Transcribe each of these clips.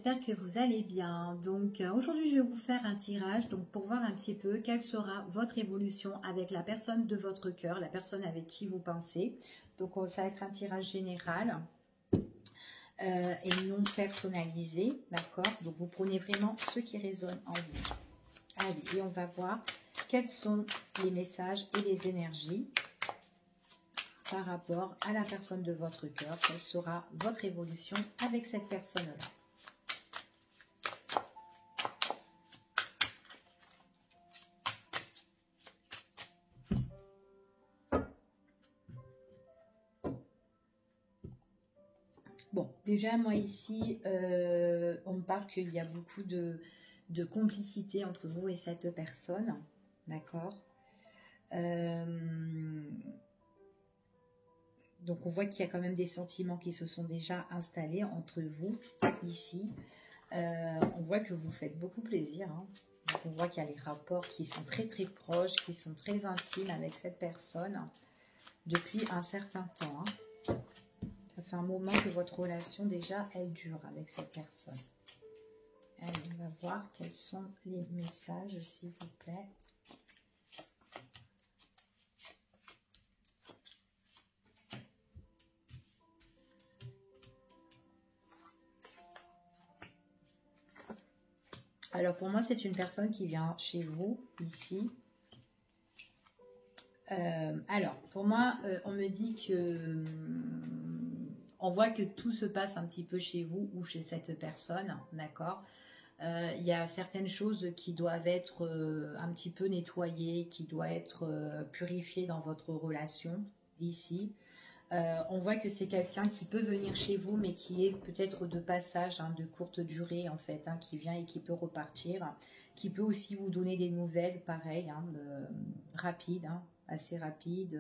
j'espère que vous allez bien. Donc aujourd'hui je vais vous faire un tirage donc pour voir un petit peu quelle sera votre évolution avec la personne de votre cœur, la personne avec qui vous pensez. Donc ça va être un tirage général et non personnalisé, d'accord? Donc vous prenez vraiment ce qui résonne en vous. Allez, et on va voir quels sont les messages et les énergies par rapport à la personne de votre cœur. Quelle sera votre évolution avec cette personne-là? Bon, déjà, moi ici, on me parle qu'il y a beaucoup de complicité entre vous et cette personne, d'accord? Donc, on voit qu'il y a quand même des sentiments qui se sont déjà installés entre vous, ici. On voit que vous faites beaucoup plaisir, hein. Donc, on voit qu'il y a les rapports qui sont très très proches, qui sont très intimes avec cette personne depuis un certain temps, hein. Ça fait un moment que votre relation, déjà, elle dure avec cette personne. Allez, on va voir quels sont les messages, s'il vous plaît. Alors, pour moi, c'est une personne qui vient chez vous, ici. Alors, pour moi, on me dit que... on voit que tout se passe un petit peu chez vous ou chez cette personne, d'accord? Il y a certaines choses qui doivent être un petit peu nettoyées, qui doivent être purifiées dans votre relation, ici. On voit que c'est quelqu'un qui peut venir chez vous, mais qui est peut-être de passage, hein, de courte durée, en fait, hein, qui vient et qui peut repartir, qui peut aussi vous donner des nouvelles, pareil, hein, rapides, hein, assez rapides,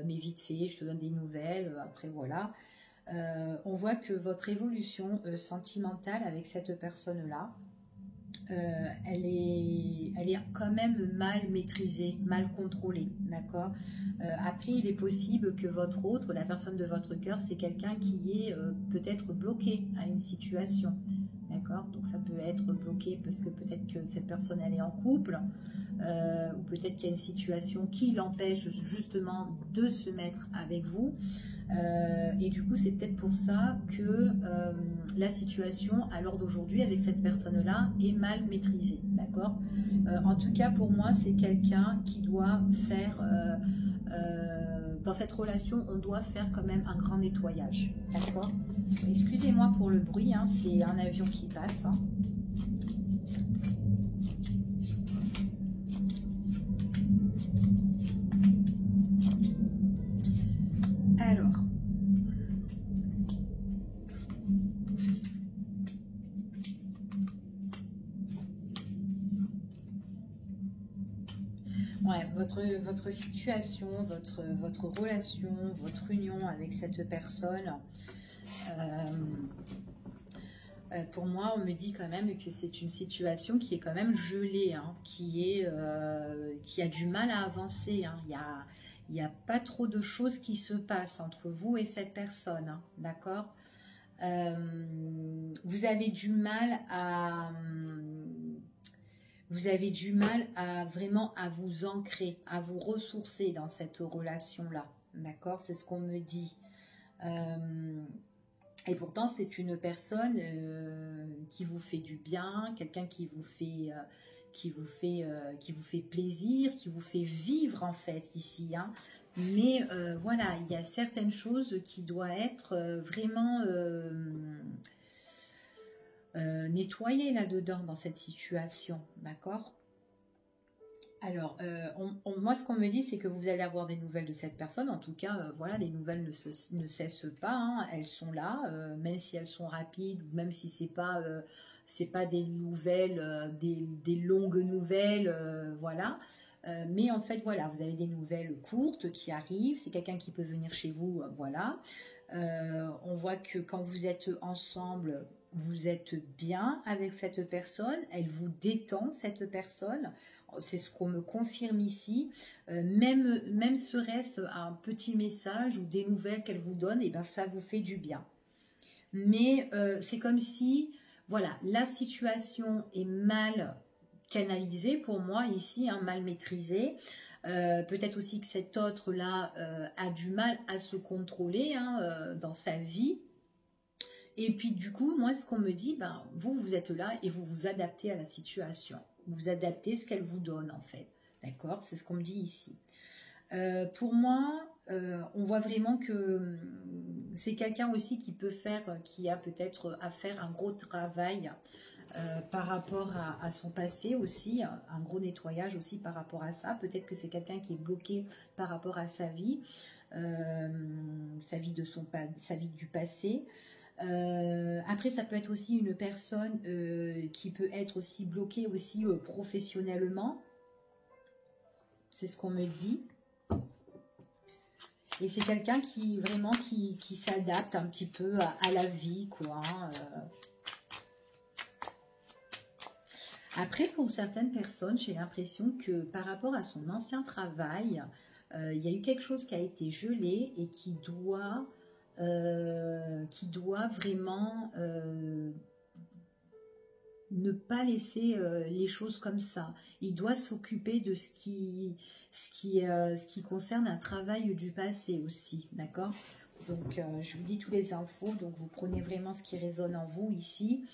mais vite fait, je te donne des nouvelles, après voilà. On voit que votre évolution sentimentale avec cette personne-là, elle est quand même mal maîtrisée, mal contrôlée, d'accord? Après, il est possible que votre autre, la personne de votre cœur, c'est quelqu'un qui est peut-être bloqué à une situation, d'accord? Donc ça peut être bloqué parce que peut-être que cette personne, elle est en couple, ou peut-être qu'il y a une situation qui l'empêche justement de se mettre avec vous. Et du coup, c'est peut-être pour ça que la situation à l'heure d'aujourd'hui avec cette personne-là est mal maîtrisée, d'accord? En tout cas, pour moi, c'est quelqu'un qui doit faire, dans cette relation, on doit faire quand même un grand nettoyage, d'accord? Excusez-moi pour le bruit, hein, c'est un avion qui passe, hein. Alors, ouais, votre situation, votre relation, votre union avec cette personne, pour moi, on me dit quand même que c'est une situation qui est quand même gelée, hein, qui a du mal à avancer, hein. Il y a pas trop de choses qui se passent entre vous et cette personne, hein, d'accord? Vous avez du mal à... Vous avez du mal à vraiment à vous ancrer, à vous ressourcer dans cette relation-là, d'accord? C'est ce qu'on me dit. Et pourtant, c'est une personne qui vous fait du bien, quelqu'un qui vous fait plaisir, qui vous fait vivre en fait ici, hein. Mais voilà, il y a certaines choses qui doivent être vraiment nettoyées là-dedans, dans cette situation, d'accord? Alors, moi, ce qu'on me dit, c'est que vous allez avoir des nouvelles de cette personne. En tout cas, voilà, les nouvelles ne cessent pas, hein. Elles sont là, même si elles sont rapides, ou même si c'est pas des nouvelles, des longues nouvelles, voilà. Mais en fait, voilà, vous avez des nouvelles courtes qui arrivent. C'est quelqu'un qui peut venir chez vous, voilà. On voit que quand vous êtes ensemble, vous êtes bien avec cette personne. Elle vous détend, cette personne. C'est ce qu'on me confirme ici. Même serait-ce un petit message ou des nouvelles qu'elle vous donne, et ben ça vous fait du bien. Mais c'est comme si voilà, la situation est mal canalisée pour moi ici, hein, mal maîtrisée. Peut-être aussi que cet autre-là a du mal à se contrôler hein, dans sa vie. Et puis du coup, moi, ce qu'on me dit, ben, vous êtes là et vous vous adaptez à la situation. Vous vous adaptez à ce qu'elle vous donne, en fait. D'accord? C'est ce qu'on me dit ici. Pour moi, on voit vraiment que c'est quelqu'un aussi qui peut faire, qui a peut-être à faire un gros travail par rapport à son passé aussi, un gros nettoyage aussi par rapport à ça. Peut-être que c'est quelqu'un qui est bloqué par rapport à sa vie sa vie du passé. Après, ça peut être aussi une personne qui peut être aussi bloquée aussi professionnellement. C'est ce qu'on me dit. Et c'est quelqu'un qui vraiment qui s'adapte un petit peu à la vie, quoi. Après, pour certaines personnes, j'ai l'impression que par rapport à son ancien travail, il y a eu quelque chose qui a été gelé et qui doit vraiment ne pas laisser les choses comme ça. Il doit s'occuper de ce qui concerne un travail du passé aussi, d'accord? Donc, je vous dis toutes les infos, donc vous prenez vraiment ce qui résonne en vous ici.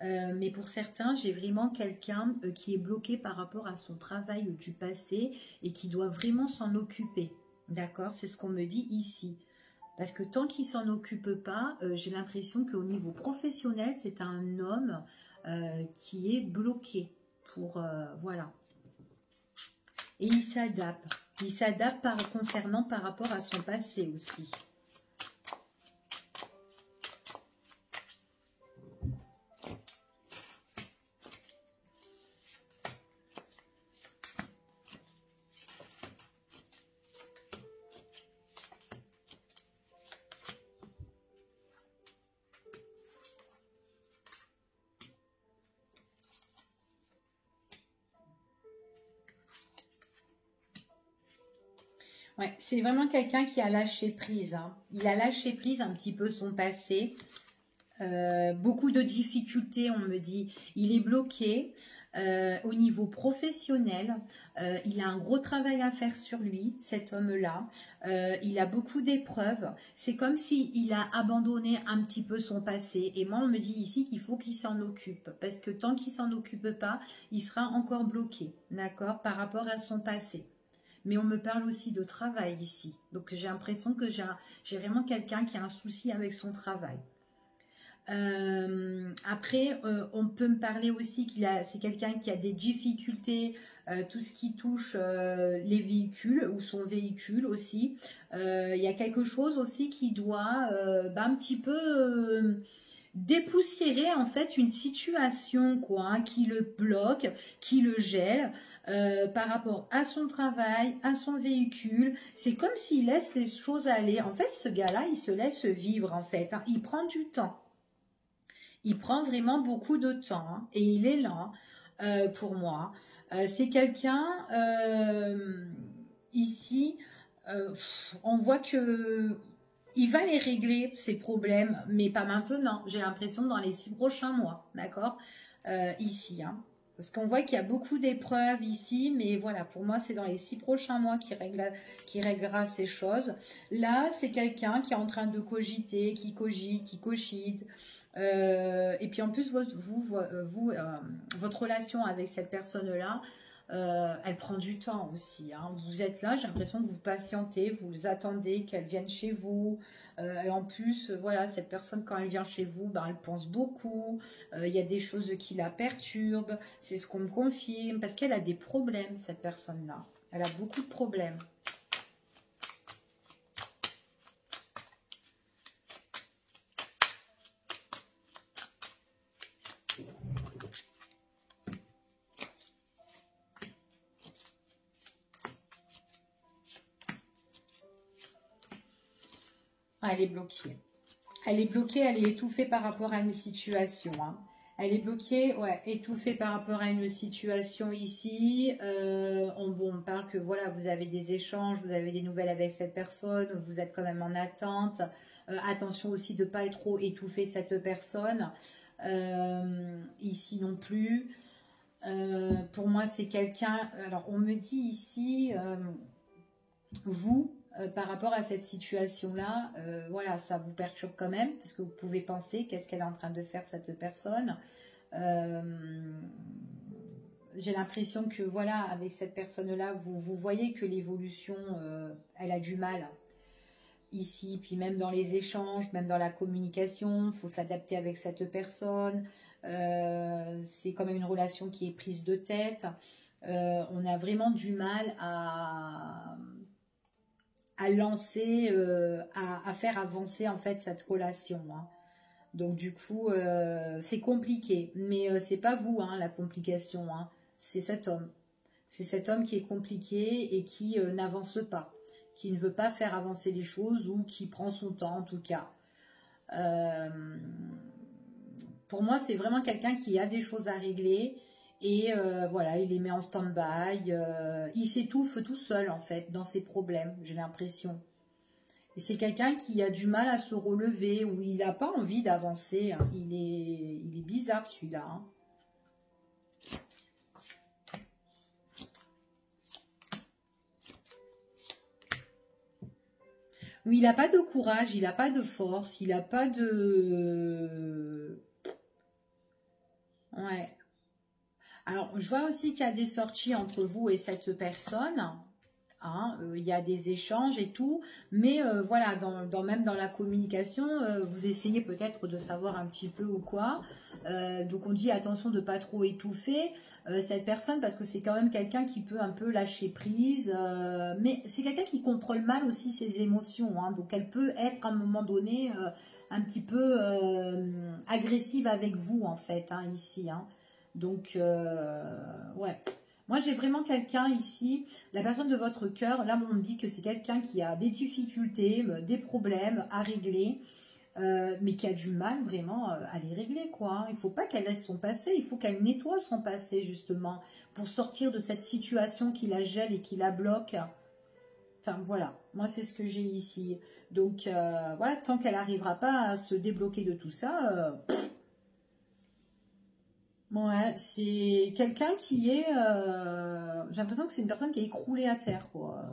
Mais pour certains, j'ai vraiment quelqu'un qui est bloqué par rapport à son travail du passé et qui doit vraiment s'en occuper. D'accord? C'est ce qu'on me dit ici. Parce que tant qu'il ne s'en occupe pas, j'ai l'impression qu'au niveau professionnel, c'est un homme qui est bloqué. Voilà. Et il s'adapte. Il s'adapte concernant par rapport à son passé aussi. Ouais, c'est vraiment quelqu'un qui a lâché prise. Hein. Il a lâché prise un petit peu son passé. Beaucoup de difficultés, on me dit. Il est bloqué au niveau professionnel. Il a un gros travail à faire sur lui, cet homme-là. Il a beaucoup d'épreuves. C'est comme s'il a abandonné un petit peu son passé. Et moi, on me dit ici qu'il faut qu'il s'en occupe. Parce que tant qu'il s'en occupe pas, il sera encore bloqué, d'accord, par rapport à son passé. Mais on me parle aussi de travail ici. Donc j'ai l'impression que j'ai vraiment quelqu'un qui a un souci avec son travail. Après, on peut me parler aussi c'est quelqu'un qui a des difficultés, tout ce qui touche les véhicules ou son véhicule aussi. Il y a quelque chose aussi qui doit un petit peu dépoussiérer en fait une situation quoi, hein, qui le bloque, qui le gèle. Par rapport à son travail, à son véhicule, c'est comme s'il laisse les choses aller. En fait, ce gars-là, il se laisse vivre en fait. Hein. Il prend du temps. Il prend vraiment beaucoup de temps hein, et il est là pour moi. C'est quelqu'un ici, on voit que il va les régler, ces problèmes, mais pas maintenant. J'ai l'impression dans les 6 prochains mois, d'accord ici, hein. Parce qu'on voit qu'il y a beaucoup d'épreuves ici, mais voilà, pour moi, c'est dans les 6 prochains mois qu'il réglera ces choses. Là, c'est quelqu'un qui est en train de cogiter, qui cogite, qui cochite. Et puis en plus, votre relation avec cette personne-là, elle prend du temps aussi. Hein. Vous êtes là, j'ai l'impression que vous patientez, vous attendez qu'elle vienne chez vous. Et en plus, voilà, cette personne, quand elle vient chez vous, ben, elle pense beaucoup. Il y a des choses qui la perturbent. C'est ce qu'on me confirme. Parce qu'elle a des problèmes, cette personne-là. Elle a beaucoup de problèmes. Ah, elle est bloquée. Elle est bloquée, elle est étouffée par rapport à une situation. Hein. Elle est bloquée, ouais, étouffée par rapport à une situation ici. On me parle que voilà, vous avez des échanges, vous avez des nouvelles avec cette personne, vous êtes quand même en attente. Attention aussi de ne pas être trop étouffer cette personne. Ici non plus. Pour moi, c'est quelqu'un... Alors, on me dit ici, vous, par rapport à cette situation-là, voilà, ça vous perturbe quand même, parce que vous pouvez penser qu'est-ce qu'elle est en train de faire, cette personne. J'ai l'impression que, voilà, avec cette personne-là, vous voyez que l'évolution, elle a du mal. Ici, puis même dans les échanges, même dans la communication, il faut s'adapter avec cette personne. C'est quand même une relation qui est prise de tête. On a vraiment du mal à lancer, à faire avancer en fait cette relation. Hein. Donc du coup, c'est compliqué. Mais c'est pas vous, hein, la complication. Hein. C'est cet homme. C'est cet homme qui est compliqué et qui n'avance pas, qui ne veut pas faire avancer les choses ou qui prend son temps en tout cas. Pour moi, c'est vraiment quelqu'un qui a des choses à régler et voilà, il les met en stand-by. Il s'étouffe tout seul en fait dans ses problèmes, j'ai l'impression. Et c'est quelqu'un qui a du mal à se relever ou il n'a pas envie d'avancer. Hein. Il est bizarre celui-là. Hein. Oui, il n'a pas de courage, il n'a pas de force, il n'a pas de... Ouais. Alors, je vois aussi qu'il y a des sorties entre vous et cette personne. Hein, il y a des échanges et tout. Mais voilà, même dans la communication, vous essayez peut-être de savoir un petit peu ou quoi. Donc, on dit attention de ne pas trop étouffer cette personne parce que c'est quand même quelqu'un qui peut un peu lâcher prise. Mais c'est quelqu'un qui contrôle mal aussi ses émotions. Hein, donc, elle peut être à un moment donné un petit peu agressive avec vous, en fait, hein, ici. Hein. Donc, ouais. Moi, j'ai vraiment quelqu'un ici, la personne de votre cœur, là, on me dit que c'est quelqu'un qui a des difficultés, des problèmes à régler, mais qui a du mal vraiment à les régler, quoi. Hein. Il ne faut pas qu'elle laisse son passé, il faut qu'elle nettoie son passé, justement, pour sortir de cette situation qui la gèle et qui la bloque. Enfin, voilà, moi, c'est ce que j'ai ici. Donc, voilà, tant qu'elle n'arrivera pas à se débloquer de tout ça... Ouais, c'est quelqu'un qui est... j'ai l'impression que c'est une personne qui est écroulée à terre, quoi.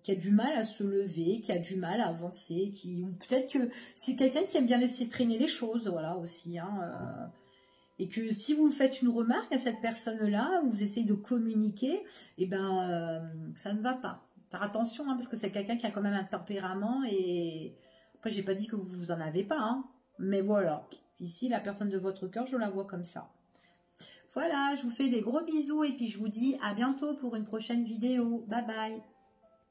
Qui a du mal à se lever, qui a du mal à avancer, ou peut-être que c'est quelqu'un qui aime bien laisser traîner les choses, voilà, aussi. Hein, et que si vous faites une remarque à cette personne-là, vous essayez de communiquer, et ben, ça ne va pas. Faire attention, hein, parce que c'est quelqu'un qui a quand même un tempérament, et... Après, j'ai pas dit que vous en avez pas, hein, mais voilà. Ici, la personne de votre cœur, je la vois comme ça. Voilà, je vous fais des gros bisous et puis je vous dis à bientôt pour une prochaine vidéo. Bye bye.